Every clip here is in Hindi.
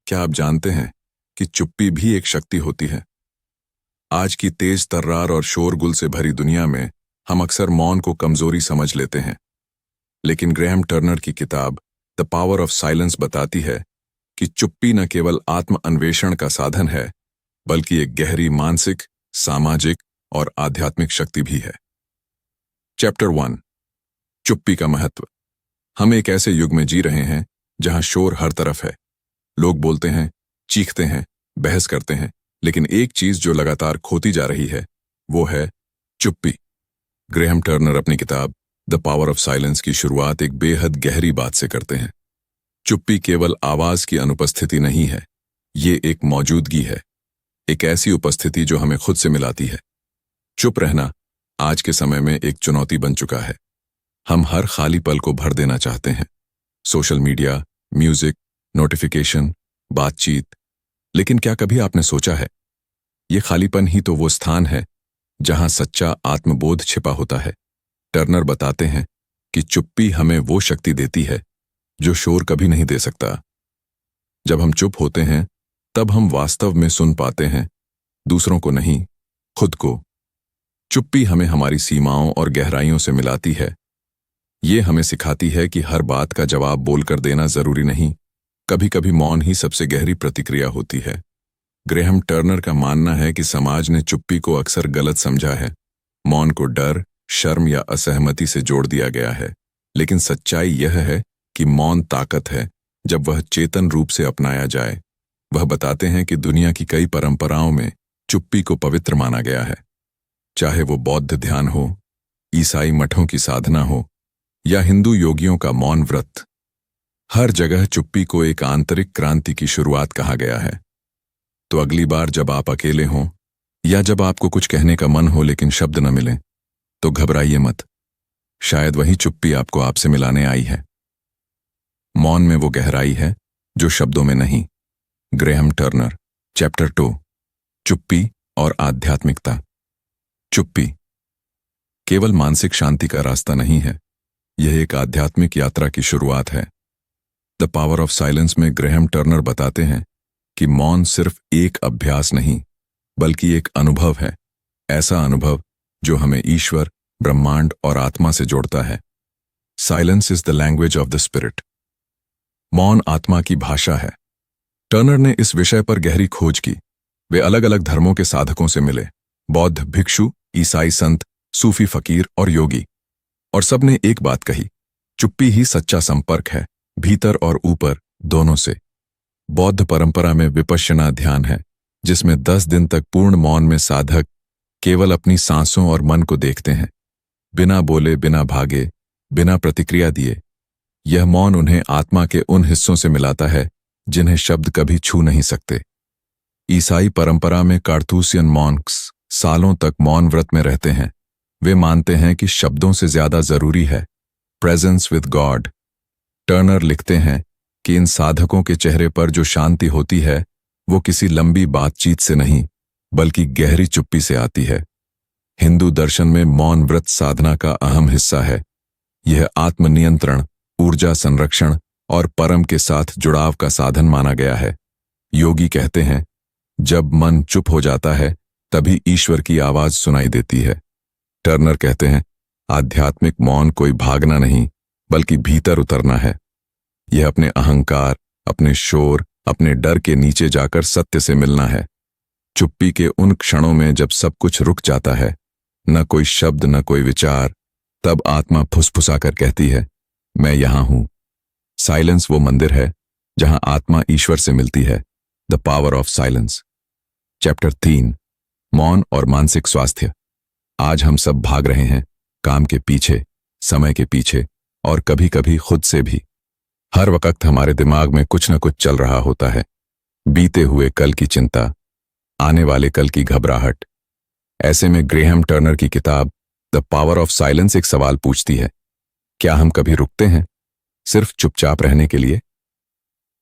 क्या आप जानते हैं कि चुप्पी भी एक शक्ति होती है? आज की तेज तर्रार और शोरगुल से भरी दुनिया में हम अक्सर मौन को कमजोरी समझ लेते हैं, लेकिन ग्रेहम टर्नर की किताब द पावर ऑफ साइलेंस बताती है कि चुप्पी न केवल आत्म अन्वेषण का साधन है, बल्कि एक गहरी मानसिक, सामाजिक और आध्यात्मिक शक्ति भी है। चैप्टर 1, चुप्पी का महत्व। हम एक ऐसे युग में जी रहे हैं जहां शोर हर तरफ है। लोग बोलते हैं, चीखते हैं, बहस करते हैं, लेकिन एक चीज जो लगातार खोती जा रही है वो है चुप्पी। ग्रेहम टर्नर अपनी किताब द पावर ऑफ साइलेंस की शुरुआत एक बेहद गहरी बात से करते हैं। चुप्पी केवल आवाज की अनुपस्थिति नहीं है, ये एक मौजूदगी है, एक ऐसी उपस्थिति जो हमें खुद से मिलाती है। चुप रहना आज के समय में एक चुनौती बन चुका है। हम हर खाली पल को भर देना चाहते हैं, सोशल मीडिया, म्यूजिक, नोटिफिकेशन, बातचीत। लेकिन क्या कभी आपने सोचा है, ये खालीपन ही तो वो स्थान है जहां सच्चा आत्मबोध छिपा होता है। टर्नर बताते हैं कि चुप्पी हमें वो शक्ति देती है जो शोर कभी नहीं दे सकता। जब हम चुप होते हैं तब हम वास्तव में सुन पाते हैं, दूसरों को नहीं, खुद को। चुप्पी हमें हमारी सीमाओं और गहराइयों से मिलाती है। ये हमें सिखाती है कि हर बात का जवाब बोलकर देना जरूरी नहीं, कभी कभी मौन ही सबसे गहरी प्रतिक्रिया होती है। ग्रेहम टर्नर का मानना है कि समाज ने चुप्पी को अक्सर गलत समझा है। मौन को डर, शर्म या असहमति से जोड़ दिया गया है, लेकिन सच्चाई यह है कि मौन ताकत है जब वह चेतन रूप से अपनाया जाए। वह बताते हैं कि दुनिया की कई परंपराओं में चुप्पी को पवित्र माना गया है, चाहे वो बौद्ध ध्यान हो, ईसाई मठों की साधना हो या हिंदू योगियों का मौन व्रत। हर जगह चुप्पी को एक आंतरिक क्रांति की शुरुआत कहा गया है। तो अगली बार जब आप अकेले हों या जब आपको कुछ कहने का मन हो लेकिन शब्द न मिलें, तो घबराइए मत। शायद वही चुप्पी आपको आपसे मिलाने आई है। मौन में वो गहराई है जो शब्दों में नहीं। ग्रेहम टर्नर, चैप्टर 2, चुप्पी और आध्यात्मिकता। चुप्पी केवल मानसिक शांति का रास्ता नहीं है, यह एक आध्यात्मिक यात्रा की शुरुआत है। द पावर ऑफ साइलेंस में ग्रेहम टर्नर बताते हैं कि मौन सिर्फ एक अभ्यास नहीं, बल्कि एक अनुभव है। ऐसा अनुभव जो हमें ईश्वर, ब्रह्मांड और आत्मा से जोड़ता है। Silence is the language of the spirit. मौन आत्मा की भाषा है। टर्नर ने इस विषय पर गहरी खोज की। वे अलग अलग धर्मों के साधकों से मिले, बौद्ध भिक्षु, ईसाई संत, सूफी फकीर और योगी, और सबने एक बात कही, चुप्पी ही सच्चा संपर्क है, भीतर और ऊपर दोनों से। बौद्ध परंपरा में विपश्यना ध्यान है, जिसमें 10 दिन तक पूर्ण मौन में साधक केवल अपनी सांसों और मन को देखते हैं, बिना बोले, बिना भागे, बिना प्रतिक्रिया दिए। यह मौन उन्हें आत्मा के उन हिस्सों से मिलाता है जिन्हें शब्द कभी छू नहीं सकते। ईसाई परंपरा में कार्तूसियन मॉन्क्स सालों तक मौन व्रत में रहते हैं। वे मानते हैं कि शब्दों से ज्यादा जरूरी है प्रेजेंस विद गॉड। टर्नर लिखते हैं कि इन साधकों के चेहरे पर जो शांति होती है वो किसी लंबी बातचीत से नहीं, बल्कि गहरी चुप्पी से आती है। हिंदू दर्शन में मौन व्रत साधना का अहम हिस्सा है। यह आत्मनियंत्रण, ऊर्जा संरक्षण और परम के साथ जुड़ाव का साधन माना गया है। योगी कहते हैं, जब मन चुप हो जाता है तभी ईश्वर की आवाज सुनाई देती है। टर्नर कहते हैं, आध्यात्मिक मौन कोई भागना नहीं, बल्कि भीतर उतरना है। यह अपने अहंकार, अपने शोर, अपने डर के नीचे जाकर सत्य से मिलना है। चुप्पी के उन क्षणों में जब सब कुछ रुक जाता है, न कोई शब्द, न कोई विचार, तब आत्मा फुसफुसाकर कहती है, मैं यहां हूं। साइलेंस वो मंदिर है जहां आत्मा ईश्वर से मिलती है। The power of silence. Chapter 3, मौन और मानसिक स्वास्थ्य। आज हम सब भाग रहे हैं, काम के पीछे, समय के पीछे, और कभी कभी खुद से भी। हर वक्त हमारे दिमाग में कुछ न कुछ चल रहा होता है। बीते हुए कल की चिंता, आने वाले कल की घबराहट। ऐसे में ग्रेहम टर्नर की किताब द पावर ऑफ साइलेंस एक सवाल पूछती है, क्या हम कभी रुकते हैं सिर्फ चुपचाप रहने के लिए?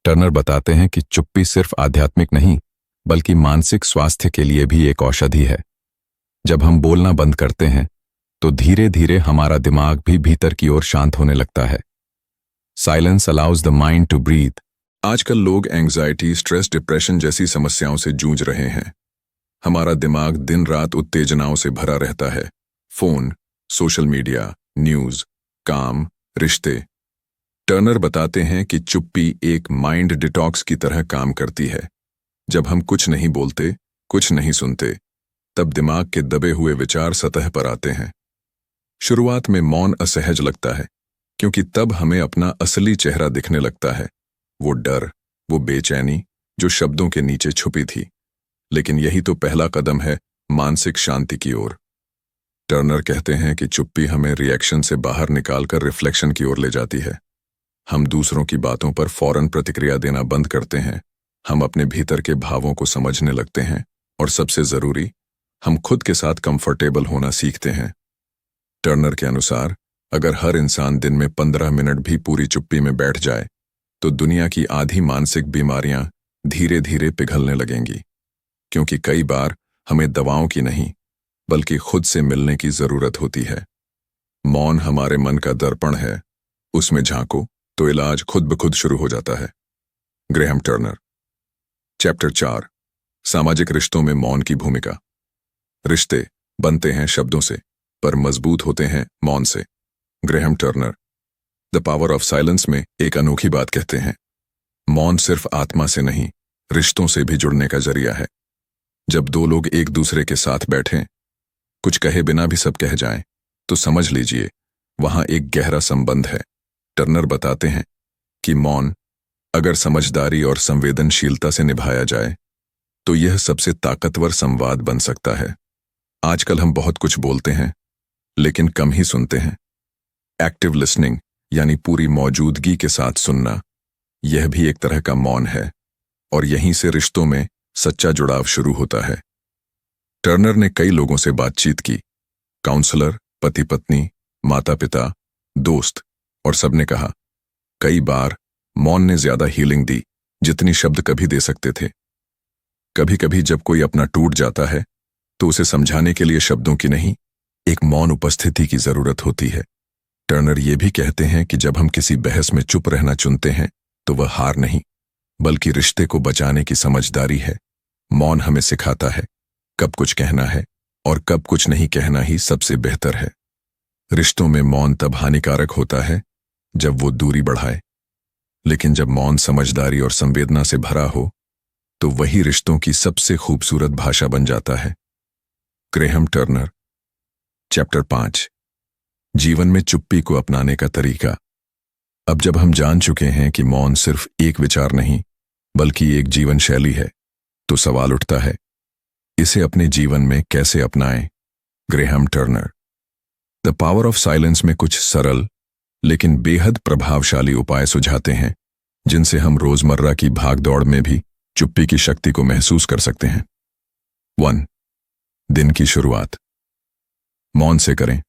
टर्नर बताते हैं कि चुप्पी सिर्फ आध्यात्मिक नहीं, बल्कि मानसिक स्वास्थ्य के लिए भी एक औषधि है। जब हम बोलना बंद करते हैं तो धीरे धीरे हमारा दिमाग भी भीतर की ओर शांत होने लगता है। Silence allows the mind to breathe. आजकल लोग एंग्जाइटी, स्ट्रेस, डिप्रेशन जैसी समस्याओं से जूझ रहे हैं। हमारा दिमाग दिन रात उत्तेजनाओं से भरा रहता है। फोन, सोशल मीडिया, न्यूज, काम, रिश्ते। टर्नर बताते हैं कि चुप्पी एक माइंड डिटॉक्स की तरह काम करती है। जब हम कुछ नहीं बोलते, कुछ नहीं सुनते, तब दिमाग के दबे हुए विचार सतह पर आते हैं। शुरुआत में मौन असहज लगता है, क्योंकि तब हमें अपना असली चेहरा दिखने लगता है, वो डर, वो बेचैनी जो शब्दों के नीचे छुपी थी। लेकिन यही तो पहला कदम है मानसिक शांति की ओर। टर्नर कहते हैं कि चुप्पी हमें रिएक्शन से बाहर निकालकर रिफ्लेक्शन की ओर ले जाती है। हम दूसरों की बातों पर फौरन प्रतिक्रिया देना बंद करते हैं। हम अपने भीतर के भावों को समझने लगते हैं, और सबसे जरूरी, हम खुद के साथ कंफर्टेबल होना सीखते हैं। टर्नर के अनुसार अगर हर इंसान दिन में 15 मिनट भी पूरी चुप्पी में बैठ जाए, तो दुनिया की आधी मानसिक बीमारियां धीरे धीरे पिघलने लगेंगी। क्योंकि कई बार हमें दवाओं की नहीं, बल्कि खुद से मिलने की जरूरत होती है। मौन हमारे मन का दर्पण है, उसमें झांको तो इलाज खुद ब खुद शुरू हो जाता है। Graham Turner. चैप्टर 4, सामाजिक रिश्तों में मौन की भूमिका। रिश्ते बनते हैं शब्दों से, पर मजबूत होते हैं मौन से। Graham Turner the power of silence में एक अनोखी बात कहते हैं, मौन सिर्फ आत्मा से नहीं, रिश्तों से भी जुड़ने का जरिया है। जब दो लोग एक दूसरे के साथ बैठें, कुछ कहे बिना भी सब कह जाएं, तो समझ लीजिए वहां एक गहरा संबंध है। टर्नर बताते हैं कि मौन अगर समझदारी और संवेदनशीलता से निभाया जाए, तो यह सबसे ताकतवर संवाद बन सकता है। आजकल हम बहुत कुछ बोलते हैं, लेकिन कम ही सुनते हैं। एक्टिव लिसनिंग यानी पूरी मौजूदगी के साथ सुनना, यह भी एक तरह का मौन है, और यहीं से रिश्तों में सच्चा जुड़ाव शुरू होता है। टर्नर ने कई लोगों से बातचीत की, काउंसलर, पति पत्नी, माता पिता, दोस्त, और सबने कहा कई बार मौन ने ज्यादा हीलिंग दी जितनी शब्द कभी दे सकते थे। कभी कभी जब कोई अपना टूट जाता है, तो उसे समझाने के लिए शब्दों की नहीं, एक मौन उपस्थिति की जरूरत होती है। टर्नर ये भी कहते हैं कि जब हम किसी बहस में चुप रहना चुनते हैं, तो वह हार नहीं, बल्कि रिश्ते को बचाने की समझदारी है। मौन हमें सिखाता है कब कुछ कहना है और कब कुछ नहीं कहना ही सबसे बेहतर है। रिश्तों में मौन तब हानिकारक होता है जब वो दूरी बढ़ाए, लेकिन जब मौन समझदारी और संवेदना से भरा हो, तो वही रिश्तों की सबसे खूबसूरत भाषा बन जाता है। Graham Turner. चैप्टर 5, जीवन में चुप्पी को अपनाने का तरीका। अब जब हम जान चुके हैं कि मौन सिर्फ एक विचार नहीं, बल्कि एक जीवन शैली है, तो सवाल उठता है, इसे अपने जीवन में कैसे अपनाएं? Graham Turner the power of silence में कुछ सरल लेकिन बेहद प्रभावशाली उपाय सुझाते हैं, जिनसे हम रोजमर्रा की भागदौड़ में भी चुप्पी की शक्ति को महसूस कर सकते हैं। 1. दिन की शुरुआत मौन से करें।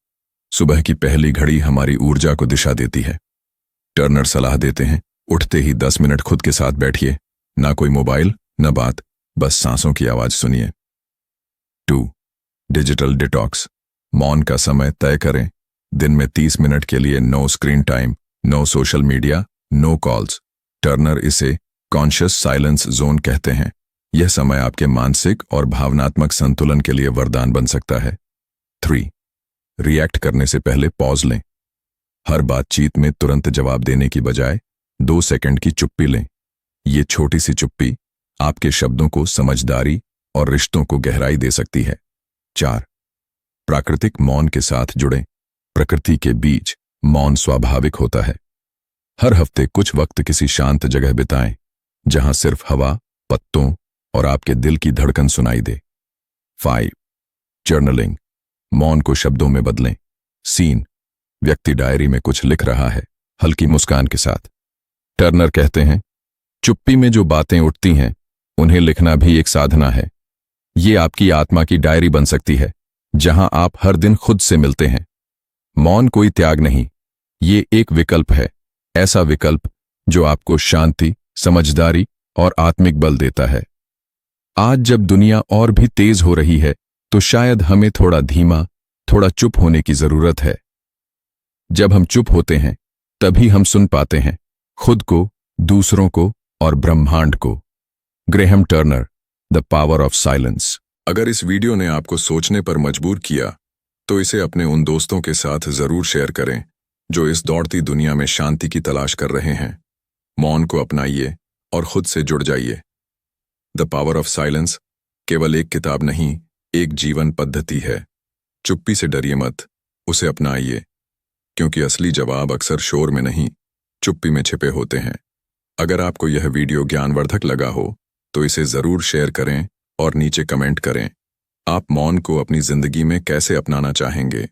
सुबह की पहली घड़ी हमारी ऊर्जा को दिशा देती है। टर्नर सलाह देते हैं, उठते ही 10 मिनट खुद के साथ बैठिए, ना कोई मोबाइल, ना बात, बस सांसों की आवाज सुनिए। 2. डिजिटल डिटॉक्स मौन का समय तय करें। दिन में 30 मिनट के लिए no screen time, no social media, no calls. Turner इसे कॉन्शियस साइलेंस जोन कहते हैं। यह समय आपके मानसिक और भावनात्मक संतुलन के लिए वरदान बन सकता है। 3. रिएक्ट करने से पहले पॉज लें। हर बातचीत में तुरंत जवाब देने की बजाय 2 सेकंड की चुप्पी लें। ये छोटी सी चुप्पी आपके शब्दों को समझदारी और रिश्तों को गहराई दे सकती है। 4. प्राकृतिक मौन के साथ जुड़ें। प्रकृति के बीच मौन स्वाभाविक होता है। हर हफ्ते कुछ वक्त किसी शांत जगह बिताएं, जहां सिर्फ हवा, पत्तों और आपके दिल की धड़कन सुनाई दे। 5. जर्नलिंग मौन को शब्दों में बदलें। सीन व्यक्ति डायरी में कुछ लिख रहा है, हल्की मुस्कान के साथ। टर्नर कहते हैं, चुप्पी में जो बातें उठती हैं, उन्हें लिखना भी एक साधना है। ये आपकी आत्मा की डायरी बन सकती है, जहां आप हर दिन खुद से मिलते हैं। मौन कोई त्याग नहीं, ये एक विकल्प है, ऐसा विकल्प जो आपको शांति, समझदारी और आत्मिक बल देता है। आज जब दुनिया और भी तेज हो रही है, तो शायद हमें थोड़ा धीमा, थोड़ा चुप होने की जरूरत है। जब हम चुप होते हैं, तभी हम सुन पाते हैं खुद को, दूसरों को और ब्रह्मांड को। Graham Turner, the power of silence. अगर इस वीडियो ने आपको सोचने पर मजबूर किया तो इसे अपने उन दोस्तों के साथ जरूर शेयर करें जो इस दौड़ती दुनिया में शांति की तलाश कर रहे हैं। मौन को अपनाइए और खुद से जुड़ जाइए। द पावर ऑफ साइलेंस केवल एक किताब नहीं, एक जीवन पद्धति है। चुप्पी से डरिए मत, उसे अपनाइए, क्योंकि असली जवाब अक्सर शोर में नहीं, चुप्पी में छिपे होते हैं। अगर आपको यह वीडियो ज्ञानवर्धक लगा हो तो इसे जरूर शेयर करें और नीचे कमेंट करें, आप मौन को अपनी जिंदगी में कैसे अपनाना चाहेंगे।